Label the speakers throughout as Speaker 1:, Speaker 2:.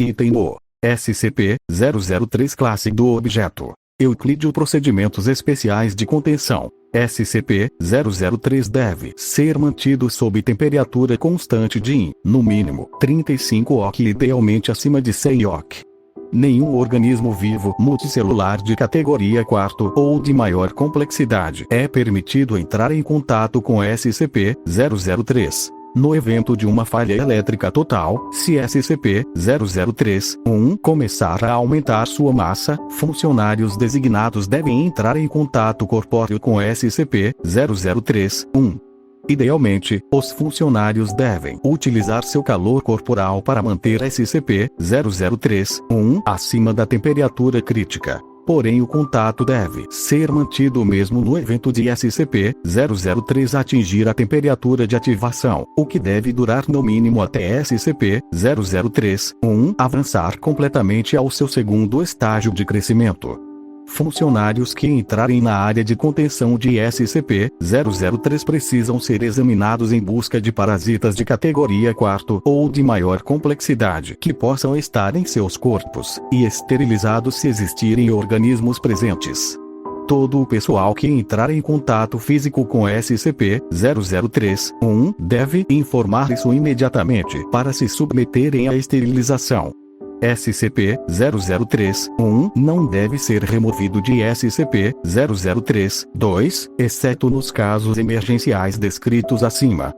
Speaker 1: Item O. SCP-003 Classe do objeto: Euclídeo. Procedimentos especiais de contenção. SCP-003 deve ser mantido sob temperatura constante de, no mínimo, 35 oC e idealmente acima de 100 oC. Nenhum organismo vivo multicelular de categoria 4 ou de maior complexidade é permitido entrar em contato com SCP-003. No evento de uma falha elétrica total, se SCP-003-1 começar a aumentar sua massa, funcionários designados devem entrar em contato corpóreo com SCP-003-1. Idealmente, os funcionários devem utilizar seu calor corporal para manter SCP-003-1 acima da temperatura crítica. Porém, o contato deve ser mantido mesmo no evento de SCP-003 atingir a temperatura de ativação, o que deve durar no mínimo até SCP-003-1 avançar completamente ao seu segundo estágio de crescimento. Funcionários que entrarem na área de contenção de SCP-003 precisam ser examinados em busca de parasitas de categoria 4 ou de maior complexidade que possam estar em seus corpos, e esterilizados se existirem organismos presentes. Todo o pessoal que entrar em contato físico com SCP-003-1 deve informar isso imediatamente para se submeterem à esterilização. SCP-003-1 não deve ser removido de SCP-003-2, exceto nos casos emergenciais descritos acima.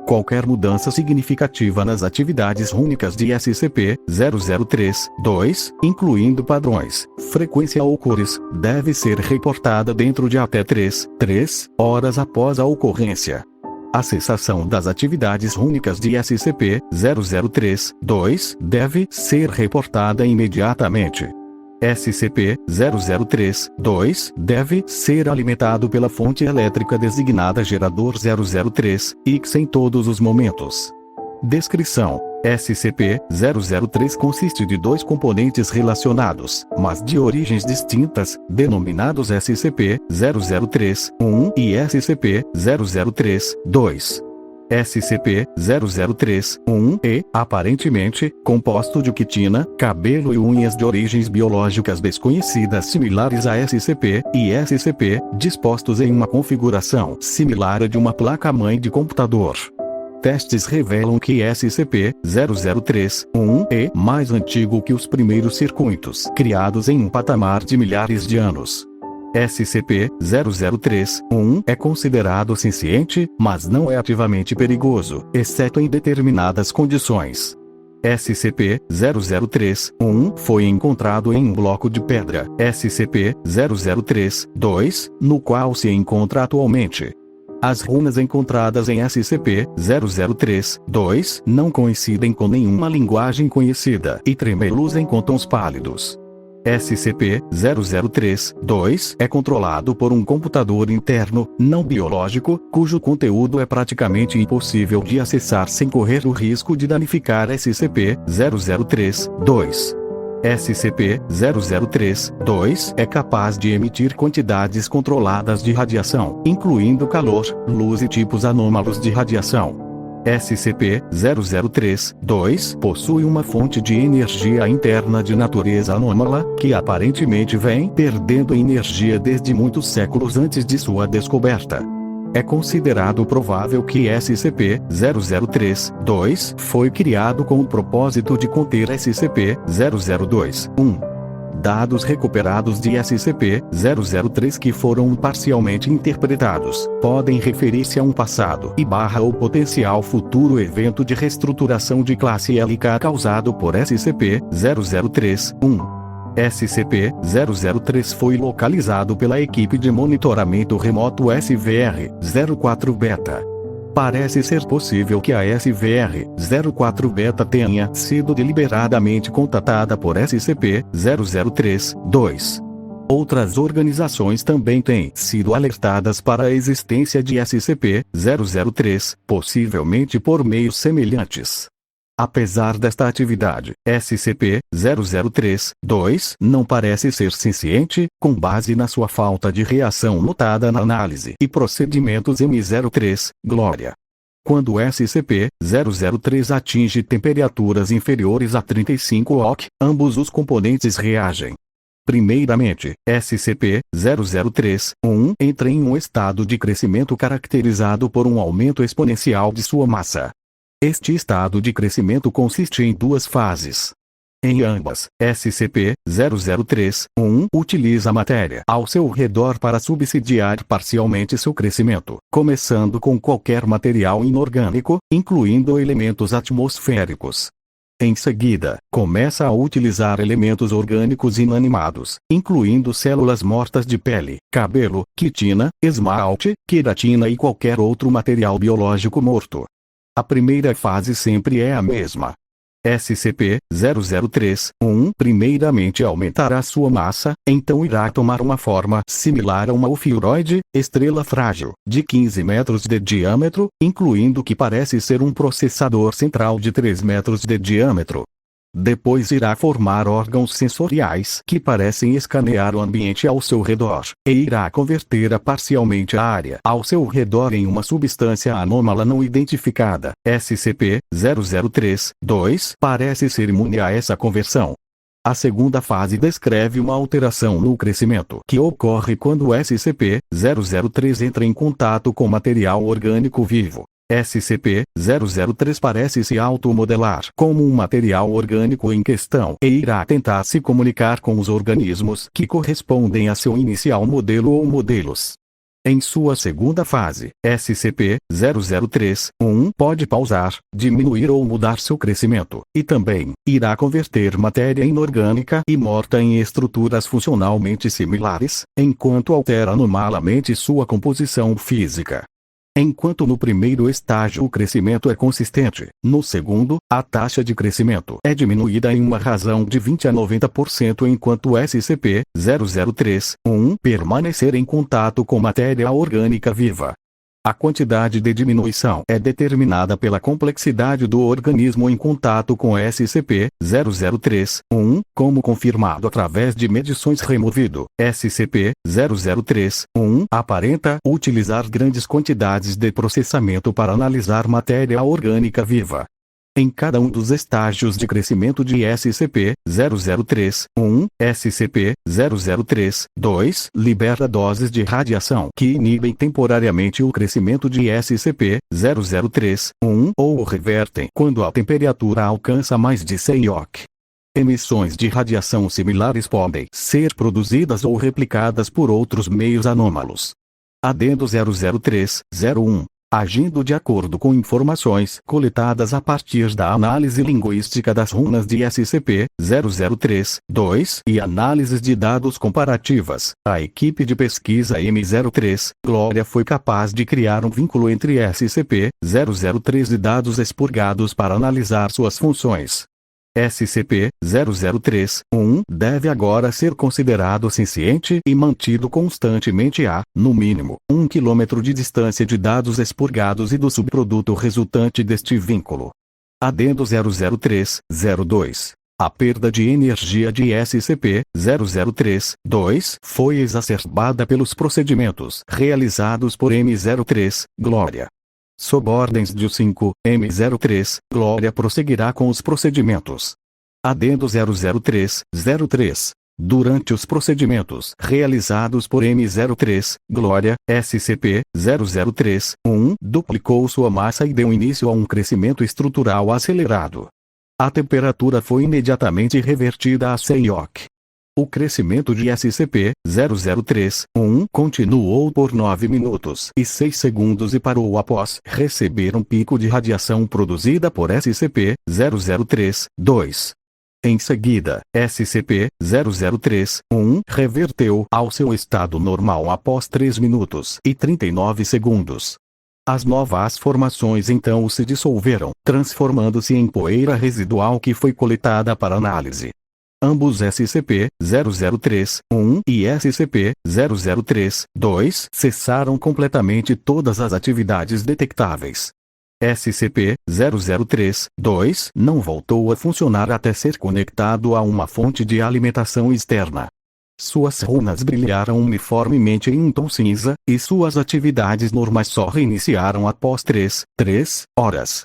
Speaker 1: Qualquer mudança significativa nas atividades únicas de SCP-003-2, incluindo padrões, frequência ou cores, deve ser reportada dentro de até 3 horas após a ocorrência. A cessação das atividades únicas de SCP-003-2 deve ser reportada imediatamente. SCP-003-2 deve ser alimentado pela fonte elétrica designada gerador 003-X em todos os momentos. Descrição: SCP-003 consiste de dois componentes relacionados, mas de origens distintas, denominados SCP-003-1 e SCP-003-2. SCP-003-1 é, aparentemente, composto de quitina, cabelo e unhas de origens biológicas desconhecidas similares a SCP e SCP, dispostos em uma configuração similar à de uma placa-mãe de computador. Testes revelam que SCP-003-1 é mais antigo que os primeiros circuitos criados em um patamar de milhares de anos. SCP-003-1 é considerado senciente, mas não é ativamente perigoso, exceto em determinadas condições. SCP-003-1 foi encontrado em um bloco de pedra SCP-003-2, no qual se encontra atualmente. As runas encontradas em SCP-003-2 não coincidem com nenhuma linguagem conhecida e tremeluzem com tons pálidos. SCP-003-2 é controlado por um computador interno, não biológico, cujo conteúdo é praticamente impossível de acessar sem correr o risco de danificar SCP-003-2. SCP-003-2 é capaz de emitir quantidades controladas de radiação, incluindo calor, luz e tipos anômalos de radiação. SCP-003-2 possui uma fonte de energia interna de natureza anômala, que aparentemente vem perdendo energia desde muitos séculos antes de sua descoberta. É considerado provável que SCP-003-2 foi criado com o propósito de conter SCP-002-1. Dados recuperados de SCP-003 que foram parcialmente interpretados podem referir-se a um passado ou potencial futuro evento de reestruturação de classe LK causado por SCP-003-1. SCP-003 foi localizado pela equipe de monitoramento remoto SVR-04 Beta. Parece ser possível que a SVR-04 Beta tenha sido deliberadamente contatada por SCP-003-2. Outras organizações também têm sido alertadas para a existência de SCP-003, possivelmente por meios semelhantes. Apesar desta atividade, SCP-003-2 não parece ser senciente, com base na sua falta de reação notada na análise e procedimentos M03, Glória. Quando SCP-003 atinge temperaturas inferiores a 35 oC, ambos os componentes reagem. Primeiramente, SCP-003-1 entra em um estado de crescimento caracterizado por um aumento exponencial de sua massa. Este estado de crescimento consiste em duas fases. Em ambas, SCP-003-1 utiliza a matéria ao seu redor para subsidiar parcialmente seu crescimento, começando com qualquer material inorgânico, incluindo elementos atmosféricos. Em seguida, começa a utilizar elementos orgânicos inanimados, incluindo células mortas de pele, cabelo, quitina, esmalte, queratina e qualquer outro material biológico morto. A primeira fase sempre é a mesma. SCP-003-1 primeiramente aumentará sua massa, então irá tomar uma forma similar a uma ofiuroide, estrela frágil, de 15 metros de diâmetro, incluindo o que parece ser um processador central de 3 metros de diâmetro. Depois irá formar órgãos sensoriais que parecem escanear o ambiente ao seu redor, e irá converter parcialmente a área ao seu redor em uma substância anômala não identificada. SCP-003-2 parece ser imune a essa conversão. A segunda fase descreve uma alteração no crescimento que ocorre quando o SCP-003 entra em contato com material orgânico vivo. SCP-003 parece se automodelar como um material orgânico em questão e irá tentar se comunicar com os organismos que correspondem a seu inicial modelo ou modelos. Em sua segunda fase, SCP-003-1 pode pausar, diminuir ou mudar seu crescimento, e também irá converter matéria inorgânica e morta em estruturas funcionalmente similares, enquanto altera anomalamente sua composição física. Enquanto no primeiro estágio o crescimento é consistente, no segundo, a taxa de crescimento é diminuída em uma razão de 20 a 90% enquanto o SCP-003-1 permanecer em contato com matéria orgânica viva. A quantidade de diminuição é determinada pela complexidade do organismo em contato com SCP-003-1, como confirmado através de medições removido. SCP-003-1 aparenta utilizar grandes quantidades de processamento para analisar matéria orgânica viva. Em cada um dos estágios de crescimento de SCP-003-1, SCP-003-2 libera doses de radiação que inibem temporariamente o crescimento de SCP-003-1 ou o revertem quando a temperatura alcança mais de 100 oC. Emissões de radiação similares podem ser produzidas ou replicadas por outros meios anômalos. Adendo 003-01 agindo de acordo com informações coletadas a partir da análise linguística das runas de SCP-003-2 e análises de dados comparativas, a equipe de pesquisa M03, Glória foi capaz de criar um vínculo entre SCP-003 e dados expurgados para analisar suas funções. SCP-003-1 deve agora ser considerado senciente e mantido constantemente a, no mínimo, 1 km de distância de dados expurgados e do subproduto resultante deste vínculo. Adendo 003-02. A perda de energia de SCP-003-2 foi exacerbada pelos procedimentos realizados por M03, Glória. Sob ordens de 5, M03, Glória prosseguirá com os procedimentos. Adendo 003-03. Durante os procedimentos realizados por M03, Glória, SCP-003-1 duplicou sua massa e deu início a um crescimento estrutural acelerado. A temperatura foi imediatamente revertida a 100 oC. O crescimento de SCP-003-1 continuou por 9 minutos e 6 segundos e parou após receber um pico de radiação produzida por SCP-003-2. Em seguida, SCP-003-1 reverteu ao seu estado normal após 3 minutos e 39 segundos. As novas formações então se dissolveram, transformando-se em poeira residual que foi coletada para análise. Ambos SCP-003-1 e SCP-003-2 cessaram completamente todas as atividades detectáveis. SCP-003-2 não voltou a funcionar até ser conectado a uma fonte de alimentação externa. Suas runas brilharam uniformemente em um tom cinza, e suas atividades normais só reiniciaram após 3 horas.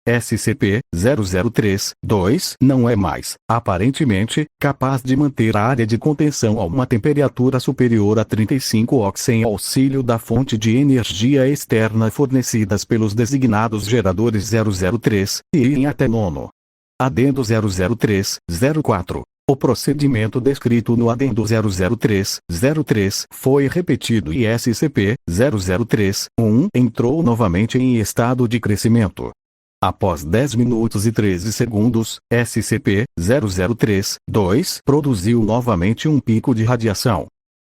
Speaker 1: SCP-003-2 não é mais, aparentemente, capaz de manter a área de contenção a uma temperatura superior a 35 oC sem auxílio da fonte de energia externa fornecidas pelos designados geradores 003 e em até nono. Adendo 003-04. O procedimento descrito no adendo 003-03 foi repetido e SCP-003-1 entrou novamente em estado de crescimento. Após 10 minutos e 13 segundos, SCP-003-2 produziu novamente um pico de radiação.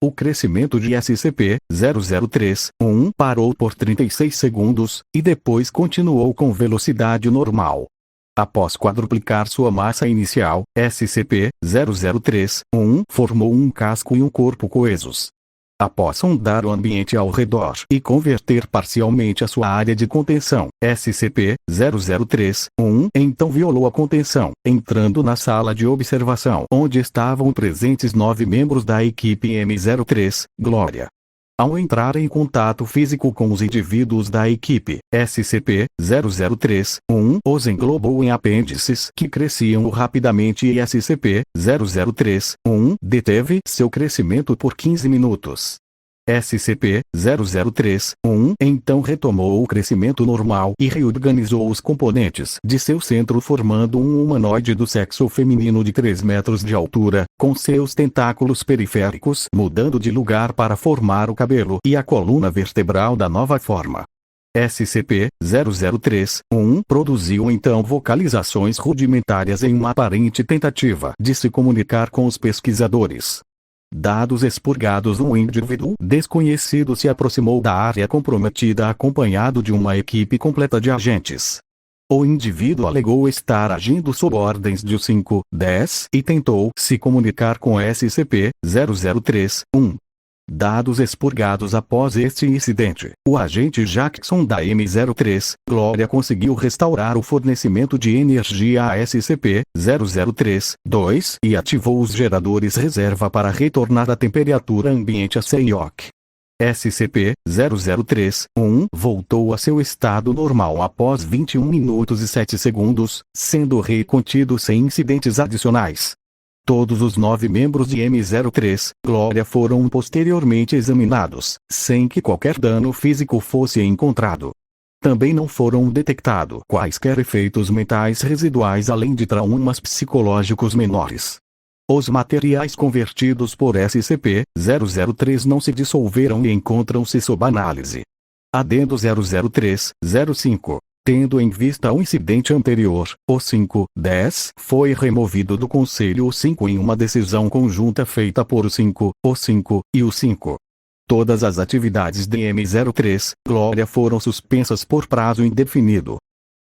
Speaker 1: O crescimento de SCP-003-1 parou por 36 segundos, e depois continuou com velocidade normal. Após quadruplicar sua massa inicial, SCP-003-1 formou um casco e um corpo coesos. Após sondar o ambiente ao redor e converter parcialmente a sua área de contenção, SCP-003-1 então violou a contenção, entrando na sala de observação onde estavam presentes 9 membros da equipe M03, Glória. Ao entrar em contato físico com os indivíduos da equipe, SCP-003-1 os englobou em apêndices que cresciam rapidamente e SCP-003-1 deteve seu crescimento por 15 minutos. SCP-003-1 então retomou o crescimento normal e reorganizou os componentes de seu centro formando um humanoide do sexo feminino de 3 metros de altura, com seus tentáculos periféricos mudando de lugar para formar o cabelo e a coluna vertebral da nova forma. SCP-003-1 produziu então vocalizações rudimentares em uma aparente tentativa de se comunicar com os pesquisadores. Dados expurgados. Um indivíduo desconhecido se aproximou da área comprometida acompanhado de uma equipe completa de agentes. O indivíduo alegou estar agindo sob ordens de 5-10 e tentou se comunicar com SCP-003-1. Dados expurgados. Após este incidente, o agente Jackson da M03, Glória conseguiu restaurar o fornecimento de energia a SCP-003-2 e ativou os geradores reserva para retornar a temperatura ambiente a 100 oC. SCP-003-1 voltou a seu estado normal após 21 minutos e 7 segundos, sendo recontido sem incidentes adicionais. Todos os 9 membros de M03, Glória foram posteriormente examinados, sem que qualquer dano físico fosse encontrado. Também não foram detectados quaisquer efeitos mentais residuais além de traumas psicológicos menores. Os materiais convertidos por SCP-003 não se dissolveram e encontram-se sob análise. Adendo 003-05. Tendo em vista o incidente anterior, o 5-10 foi removido do Conselho o 5 em uma decisão conjunta feita por o 5 e o 5. Todas as atividades de M03, Glória foram suspensas por prazo indefinido.